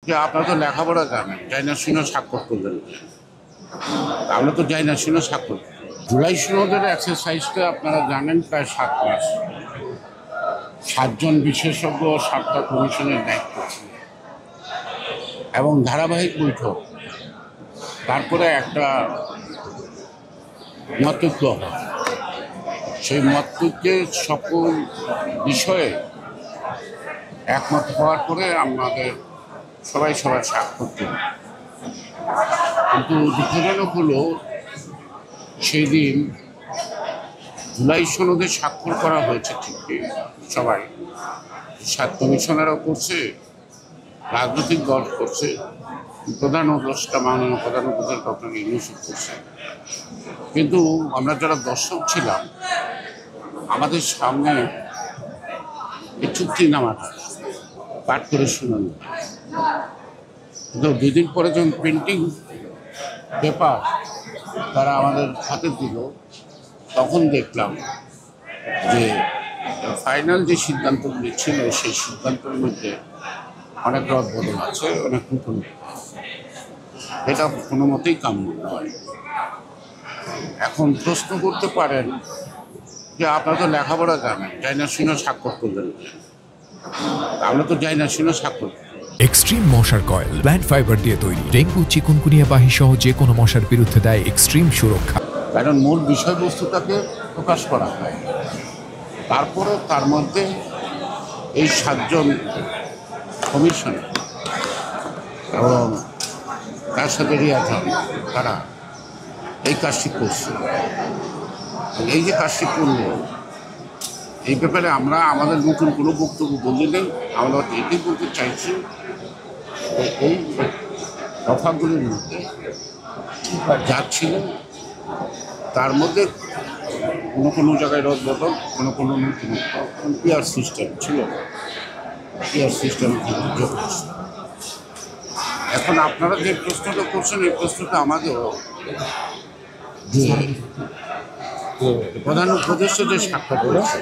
যে আপনারা তো লেখাপড়া জানেন, যাই না শুনে স্বাক্ষর করলেন। আমরা তো যাই না শুনে স্বাক্ষর। জুলাই সনদের এক্সারসাইজটা আপনারা জানেন প্রায় 7 মাস। 7 জন বিশেষজ্ঞ 7টা কমিশনের দায়িত্ব ছিল এবং ধারাবাহিক বৈঠক। তারপরে একটা মতৈক্য হয়। সেই মতৈক্যের সকল বিষয়ে একমত হওয়ার পরে আমাদের সবাই স্বাক্ষর করি। কিন্তু দুঃখজনক হলো সেই দিন জুলাই সনদে স্বাক্ষর করা হয়েছে ঠিকই, সবাই 7 কমিশনারও করছে, রাজনৈতিক দল করছে, প্রধান উপদেষ্টা মাননীয় প্রধান উপদেষ্টা ডক্টর ইউনূস করছে। কিন্তু আমরা যারা দর্শক ছিলাম, আমাদের সামনে এই চুক্তিনামাটা পাঠ করে শোনানো। কিন্তু 2 দিন পরে যখন প্রিন্টিং পেপার তারা আমাদের হাতে দিল, তখন দেখলাম যে ফাইনাল যে সিদ্ধান্তগুলি ছিল সেই সিদ্ধান্তের মধ্যে অনেক রদবদল আছে, অনেক নতুন। এটা কোনো মতেই কাম্য নয়। এখন প্রশ্ন করতে পারেন যে আপনারা তো লেখাপড়া জানেন, যাই না শুনে স্বাক্ষর করলেন। আমরা তো যাই না শুনে স্বাক্ষর। এক্সট্রিম মশার কয়েল প্ল্যান্ট ফাইবার দিয়ে তৈরি, ডেঙ্গু চিকুনগুনিয়া বাহি সহ যে কোনো মশার বিরুদ্ধে দেয় এক্সট্রিম সুরক্ষা। কারণ মূল বিষয়বস্তুটাকে প্রকাশ করা হয়, তারপরে তার মধ্যে এই 7 জন কমিশন এবং তার সাথে রিয়াজন তারা এই কাজটি করছে। এই যে কাজটি করল, এই ব্যাপারে আমরা আমাদের নতুন কোনো বক্তব্য বলি নেই। আমরা এটাই বলতে চাইছি এই দফাগুলির মধ্যে যা ছিল তার মধ্যে কোনো জায়গায় রদবদল, কোনো নতুনত্ব, পিয়ার সিস্টেম ছিল, পিয়ার সিস্টেম যোগ করছে। এখন আপনারা যে প্রশ্নটা করছেন, এই প্রশ্নটা আমাদেরও যে প্রধান উপদেষ্টা যে সাক্ষাৎ করেছে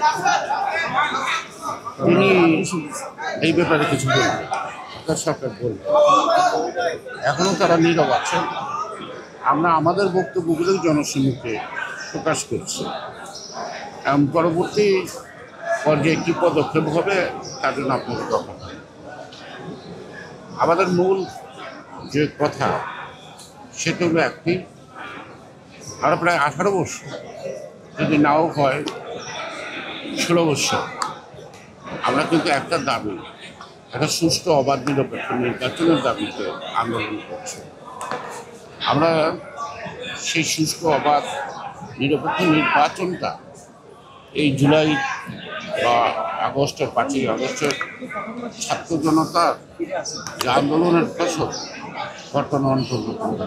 তিনি এই ব্যাপারে কিছু বলবেন, সাক্ষাৎ বলবেন। এখনও তারা নীরব আছেন। আমরা আমাদের বক্তব্যগুলো জনসম্মুখে প্রকাশ করছি এবং পরবর্তী পর্যায়ে কী পদক্ষেপ হবে তার জন্য আপনাদের কথা। আমাদের মূল যে কথা সেটা হলো একটি, আমরা প্রায় 18 বছর, যদি নাও হয় 16 বছর, আমরা কিন্তু একটা দাবি, একটা সুষ্ঠু অবাধ নিরপেক্ষ নির্বাচনের দাবিতে আন্দোলন করছি। আমরা সেই সুষ্ঠু অবাধ নিরপেক্ষ নির্বাচনটা এই জুলাই বা আগস্টের 5ই আগস্টের ছাত্র জনতার যে আন্দোলনের ফসল বর্তমানে অন্তর্ভুক্ত।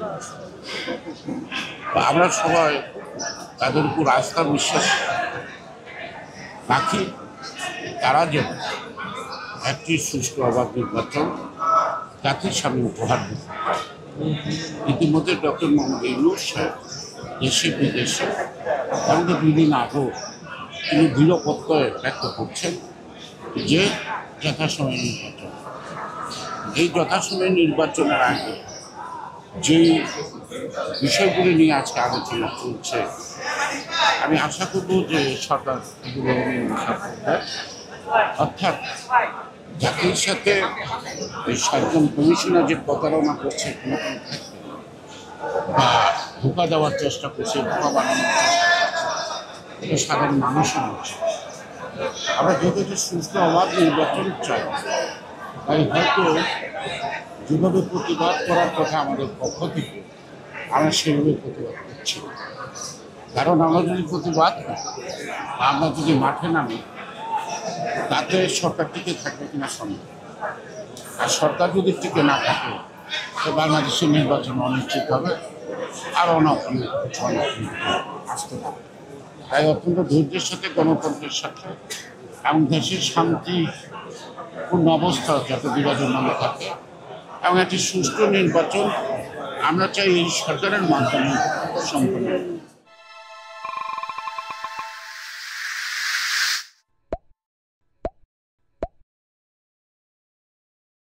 আমরা সবাই তাদের উপর আস্থা বিশ্বাস রাখি, তারা যেন একটি সুষ্ঠু অবাধ নির্বাচন জাতির সামনে উপহার দিতে। ইতিমধ্যে ডক্টর মোহাম্মদ ইউনূস সাহেব দেশে বিদেশে আমাদের 2 দিন আগেও তিনি দৃঢ় প্রত্যয় ব্যক্ত করছেন যে যথাসময়ে নির্বাচন। এই যথাসময়ে নির্বাচনের আগে যে বিষয়গুলি নিয়ে আজকে আলোচনা চলছে, আমি আশা করব যে সরকার এগুলো অর্থাৎ জাতির সাথে এই 7 জন কমিশনার যে প্রতারণা করছে কোনো ক্ষেত্রে বা ধোঁকা দেওয়ার চেষ্টা করছে, ধোঁকা বানানোর চেষ্টা করছে, এটা সাধারণ মানুষের হচ্ছে। আমরা যতটা সুস্থ অবাধ নির্বাচন চাই, তাই হয়তো যেভাবে প্রতিবাদ করার কথা আমাদের পক্ষ থেকে, আমরা সেভাবে প্রতিবাদ করছি। কারণ আমরা যদি প্রতিবাদ করি, আমরা যদি মাঠে নামি, তাতে সরকার টিকে থাকবে কিনা সন্দেহ। আর সরকার যদি টিকে না থাকে, তো বাংলাদেশের নির্বাচন অনিশ্চিত হবে, আর অনেক আসতে হবে। তাই অত্যন্ত ধৈর্যের সাথে, গণতন্ত্রের সাথে এবং দেশের শান্তিপূর্ণ অবস্থা যাতে বিরাজমান থাকে এবং একটি সুষ্ঠু নির্বাচন আমরা চাই এই সরকারের মাধ্যমে সম্পন্ন।